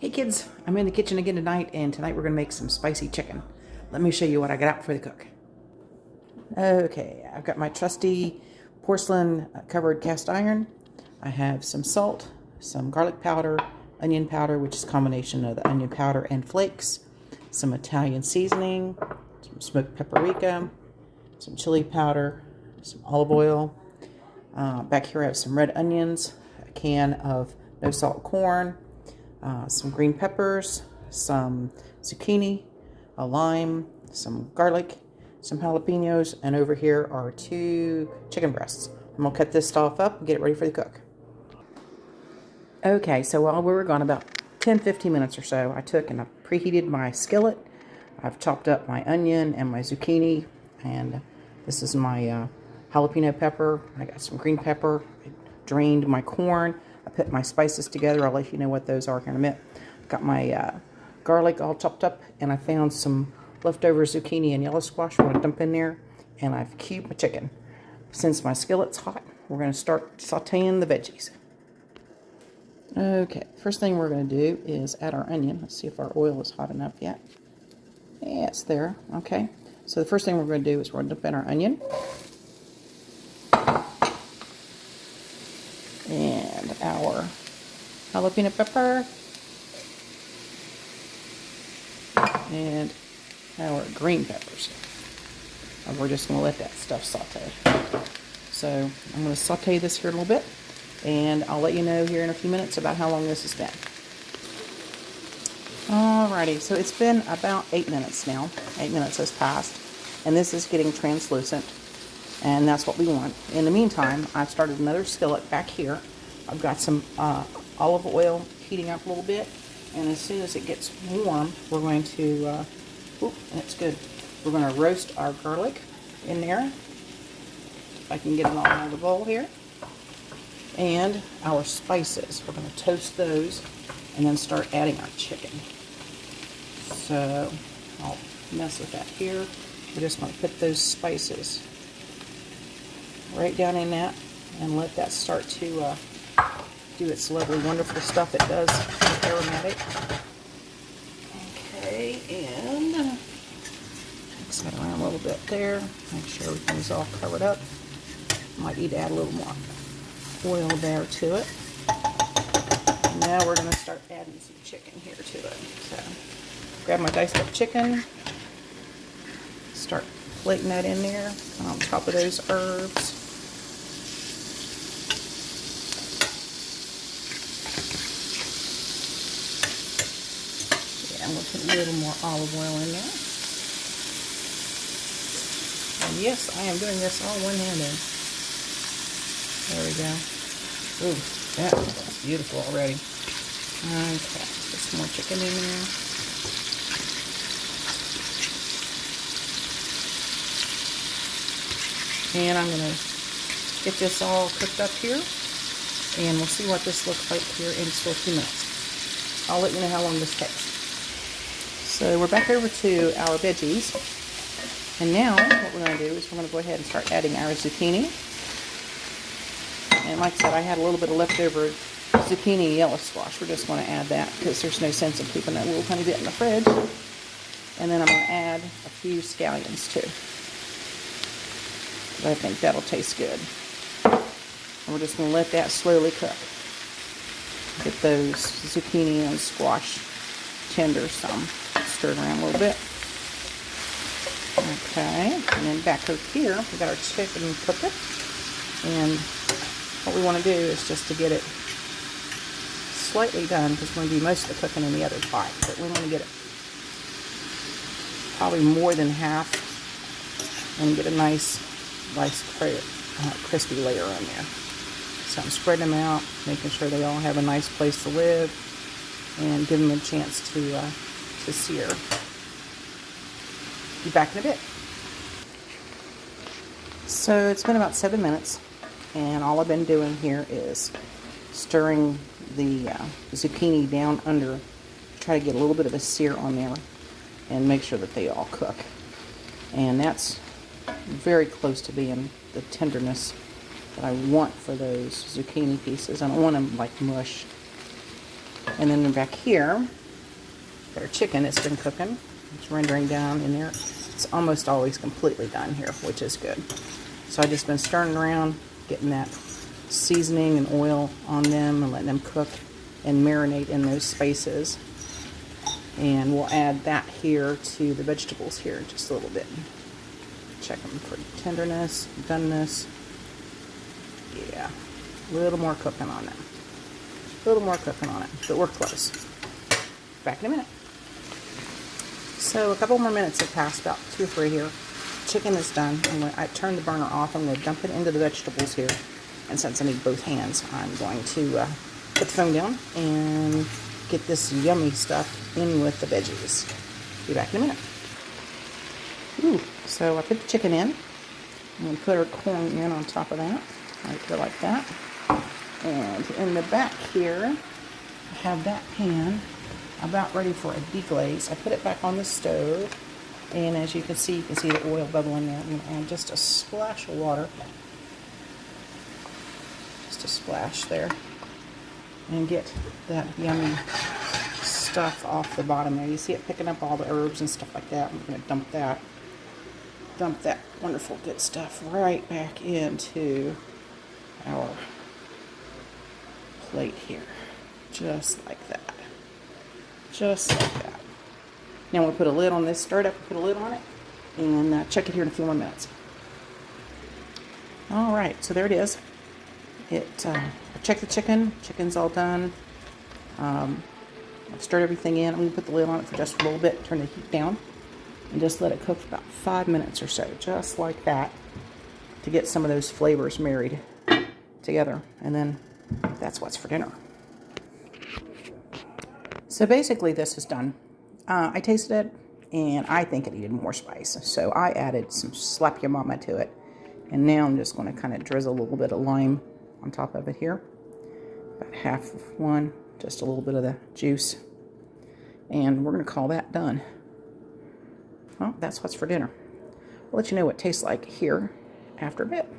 Hey kids, I'm in the kitchen again tonight, and tonight we're going to make some spicy chicken. Let me show you what I got out before the cook. Okay, I've got my trusty porcelain covered cast iron. I have some salt, some garlic powder, onion powder, which is a combination of the onion powder and flakes, some Italian seasoning, some smoked paprika, some chili powder, some olive oil. Back here I have some red onions, a can of no salt corn, some green peppers, some zucchini, a lime, some garlic, some jalapenos, and over here are 2 chicken breasts. I'm going to cut this stuff up and get it ready for the cook. Okay, so while we were gone about 10-15 minutes or so, I took and I preheated my skillet. I've chopped up my onion and my zucchini, and this is my jalapeno pepper. I got some green pepper. I drained my corn. I put my spices together. I'll let you know what those are here in a minute. Got my garlic all chopped up, and I found some leftover zucchini and yellow squash. I'm going to dump in there, and I've cubed my chicken. Since my skillet's hot, we're going to start sauteing the veggies. Okay, first thing we're going to do is add our onion. Let's see if our oil is hot enough yet. Yeah, it's there. Okay, so the first thing we're going to do is we're going to dump in our onion. And our jalapeno pepper. And our green peppers. And we're just going to let that stuff saute. So I'm going to saute this here a little bit, and I'll let you know here in a few minutes about how long this has been. Alrighty, so it's been about 8 minutes now. 8 minutes has passed, and this is getting translucent, and that's what we want. In the meantime, I've started another skillet back here. I've got some olive oil heating up a little bit, and as soon as it gets warm, we're going to, that's good. We're going to roast our garlic in there. If I can get it all out of the bowl here. And our spices. We're going to toast those and then start adding our chicken. So I'll mess with that here. We're just going to put those spices right down in that and let that start to do its lovely, wonderful stuff it does. It's aromatic. Okay, and mix that around a little bit there. Make sure everything's all covered up. Might need to add a little more oil there to it. And now we're going to start adding some chicken here to it. So grab my diced up chicken, start flaking that in there on top of those herbs. Yeah, I'm going to put a little more olive oil in there. And yes, I am doing this all one-handed. There we go. Ooh, that looks beautiful already. Okay, put some more chicken in there. And I'm going to get this all cooked up here. And we'll see what this looks like here in just a few minutes. I'll let you know how long this takes. So we're back over to our veggies. And now what we're going to do is we're going to go ahead and start adding our zucchini. And like I said, I had a little bit of leftover zucchini and yellow squash. We're just going to add that because there's no sense in keeping that little tiny bit in the fridge. And then I'm going to add a few scallions too. I think that'll taste good. And we're just going to let that slowly cook. Get those zucchini and squash tender some. Stir it around a little bit. Okay, and then back over here, we got our chicken cooking. And what we want to do is just to get it slightly done, because we're going to do most of the cooking in the other pot. But we want to get it probably more than half and get a nice crispy layer on there. So I'm spreading them out, making sure they all have a nice place to live, and give them a chance to sear. Be back in a bit. So it's been about 7 minutes, and all I've been doing here is stirring the zucchini down under, try to get a little bit of a sear on there and make sure that they all cook. And that's very close to being the tenderness that I want for those zucchini pieces. I don't want them like mush. And then back here, got our chicken. It's been cooking. It's rendering down in there. It's almost always completely done here, which is good. So I've just been stirring around, getting that seasoning and oil on them and letting them cook and marinate in those spaces. And we'll add that here to the vegetables here in just a little bit. Check them for tenderness, doneness. Yeah, a little more cooking on them. A little more cooking on it, but we're close. Back in a minute. So a couple more minutes have passed, about 2 or 3 here. Chicken is done. I turned the burner off. I'm going to dump it into the vegetables here. And since I need both hands, I'm going to put the phone down and get this yummy stuff in with the veggies. Be back in a minute. Ooh, so I put the chicken in. I'm going to put our corn in on top of that. Right there like that. And in the back here, I have that pan about ready for a de-glaze. I put it back on the stove, and as you can see the oil bubbling there. I'm going to add just a splash of water, just a splash there, and get that yummy stuff off the bottom there. You see it picking up all the herbs and stuff like that. I'm going to dump that wonderful good stuff right back into our plate here, just like that. Just like that. Now we'll put a lid on this, stir it up, put a lid on it, and check it here in a few more minutes. Alright, so there it is. I checked the chicken. Chicken's all done. I've stirred everything in. I'm going to put the lid on it for just a little bit, turn the heat down, and just let it cook for about 5 minutes or so, just like that, to get some of those flavors married together. And then that's what's for dinner. So basically this is done. I tasted it, and I think it needed more spice. So I added some slap your mama to it. And now I'm just going to kind of drizzle a little bit of lime on top of it here. About half of one, just a little bit of the juice. And we're going to call that done. Well, that's what's for dinner. I'll let you know what it tastes like here after a bit.